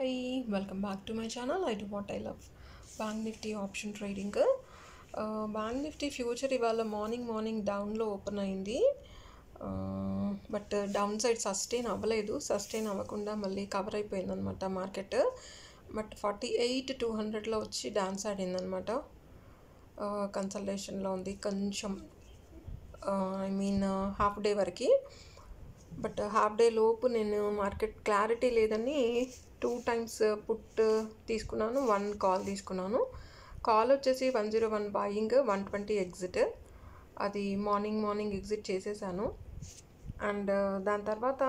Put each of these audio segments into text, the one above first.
Hi, welcome back to my channel. I do what I love. Bank Nifty option trading. Bank Nifty future ఇవాళ morning డౌన్లో open అయింది. But down side sustain అవ్వలేదు. Sustain అవ్వకుండా మళ్ళీ cover అయిపోయింది అనమాట market. But 48,200లో వచ్చి dance ఆడిందనమాట. కన్సల్టేషన్లో ఉంది కొంచెం, హాఫ్ డే వరకు. బట్ హాఫ్ డే లోపు నేను మార్కెట్ క్లారిటీ లేదని 2 times పుట్ తీసుకున్నాను, 1 కాల్ తీసుకున్నాను. కాల్ వచ్చేసి 101 బాయింగ్, 120 ఎగ్జిట్. అది మార్నింగ్ ఎగ్జిట్ చేసేసాను. అండ్ దాని తర్వాత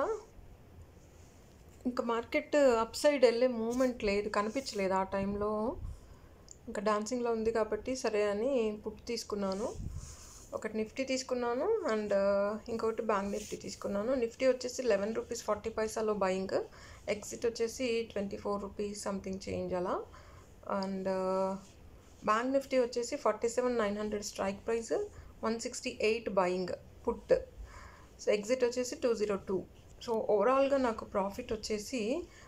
ఇంకా మార్కెట్ అప్ సైడ్ వెళ్ళే మూమెంట్ లేదు, కనిపించలేదు ఆ టైంలో. ఇంకా డాన్సింగ్లో ఉంది కాబట్టి సరే అని పుట్ తీసుకున్నాను. ఒకటి నిఫ్టీ తీసుకున్నాను అండ్ ఇంకొకటి బ్యాంక్ నిఫ్టీ తీసుకున్నాను. నిఫ్టీ వచ్చేసి 11 రూపీస్ 40 పైసాలో బయింగ్, ఎగ్జిట్ వచ్చేసి 24 రూపీస్ సంథింగ్ చేంజ్ అలా. అండ్ బ్యాంక్ నిఫ్టీ వచ్చేసి 47,900 strike price, 168 buying put. So exit వచ్చేసి 202. సో ఓవరాల్గా నాకు ప్రాఫిట్ వచ్చేసి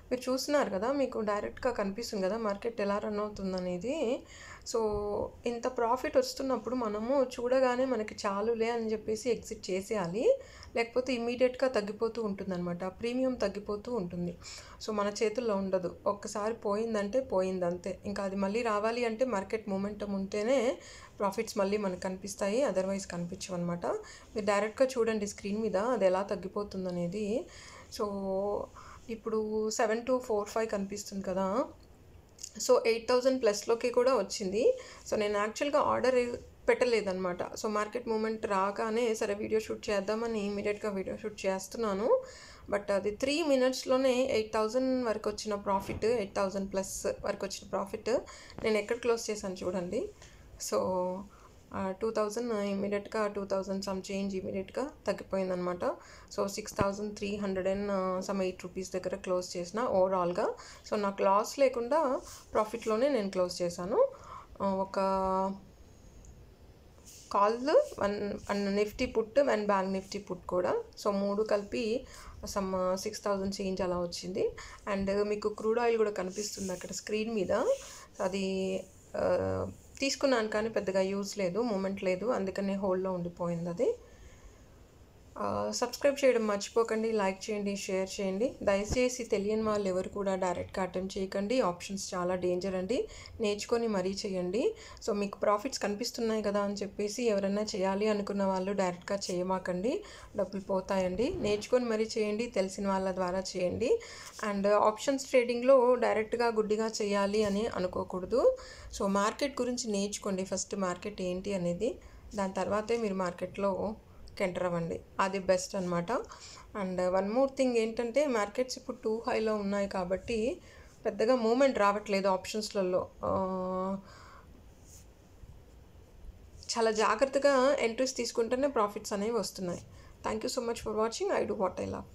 మీరు చూస్తున్నారు కదా, మీకు డైరెక్ట్గా కనిపిస్తుంది కదా మార్కెట్ ఎలా రన్ అవుతుంది అనేది. సో ఇంత ప్రాఫిట్ వస్తున్నప్పుడు మనము చూడగానే మనకి చాలులే అని చెప్పేసి ఎగ్జిట్ చేసేయాలి, లేకపోతే ఇమీడియట్గా తగ్గిపోతూ ఉంటుంది అనమాట, ప్రీమియం తగ్గిపోతూ ఉంటుంది. సో మన చేతుల్లో ఉండదు, ఒక్కసారి పోయిందంటే పోయింది అంతే. ఇంకా అది మళ్ళీ రావాలి అంటే మార్కెట్ మూమెంటం ఉంటేనే ప్రాఫిట్స్ మళ్ళీ మనకు కనిపిస్తాయి, అదర్వైజ్ కనిపించవు అనమాట. మీరు డైరెక్ట్గా చూడండి స్క్రీన్ మీద అది ఎలా తగ్గిపోతుంది అనేది. సో ఇప్పుడు 7245 కనిపిస్తుంది కదా. సో 8,000 ప్లస్లోకి కూడా వచ్చింది. సో నేను యాక్చువల్గా ఆర్డర్ పెట్టలేదన్నమాట. సో మార్కెట్ మూమెంట్ రాగానే సరే వీడియో షూట్ చేద్దామని ఇమీడియట్గా వీడియో షూట్ చేస్తున్నాను. బట్ అది 3 minutesలోనే 8,000 వరకు వచ్చిన ప్రాఫిట్, 8,000 ప్లస్ వరకు వచ్చిన ప్రాఫిట్ నేను ఎక్కడ క్లోజ్ చేశాను చూడండి. సో 2,000 ఇమీడియట్గా 2,000 సమ్ చేంజ్ ఇమీడియట్గా తగ్గిపోయిందనమాట. సో 6,308 రూపీస్ దగ్గర క్లోజ్ చేసిన ఓవరాల్గా. సో నాకు లాస్ లేకుండా ప్రాఫిట్లోనే నేను క్లోజ్ చేశాను. ఒక call, 1 Nifty put, 1 bank Nifty put కూడా. సో 3 కలిపి సమ్ 6,000 చేంజ్ అలా వచ్చింది. అండ్ మీకు క్రూడ్ ఆయిల్ కూడా కనిపిస్తుంది అక్కడ స్క్రీన్ మీద. అది తీసుకున్నాను కానీ పెద్దగా యూజ్ లేదు, మూమెంట్ లేదు, అందుకనే హోల్డ్లో ఉండిపోయింది అది. సబ్స్క్రైబ్ చేయడం మర్చిపోకండి, లైక్ చేయండి, షేర్ చేయండి. దయచేసి తెలియని వాళ్ళు ఎవరు కూడా డైరెక్ట్గా అటెంప్ట్ చేయకండి, ఆప్షన్స్ చాలా డేంజర్ అండి, నేర్చుకొని మరీ చేయండి. సో మీకు ప్రాఫిట్స్ కనిపిస్తున్నాయి కదా అని చెప్పేసి ఎవరైనా చేయాలి అనుకున్న వాళ్ళు డైరెక్ట్గా చేయమాకండి, డబ్బులు పోతాయండి. నేర్చుకొని మరీ చేయండి, తెలిసిన వాళ్ళ ద్వారా చేయండి. అండ్ ఆప్షన్స్ ట్రేడింగ్లో డైరెక్ట్గా గుడ్డిగా చేయాలి అని అనుకోకూడదు. సో మార్కెట్ గురించి నేర్చుకోండి ఫస్ట్, మార్కెట్ ఏంటి అనేది, దాని తర్వాతే మీరు మార్కెట్లో ఎంటర్ అవ్వండి, అది బెస్ట్ అనమాట. అండ్ వన్ మోర్ థింగ్ ఏంటంటే మార్కెట్స్ ఇప్పుడు 2 హైలో ఉన్నాయి కాబట్టి పెద్దగా మూమెంట్ రావట్లేదు ఆప్షన్స్లలో. చాలా జాగ్రత్తగా ఎంట్రీస్ తీసుకుంటేనే ప్రాఫిట్స్ అనేవి వస్తున్నాయి. Thank you so much for watching. I do what I love.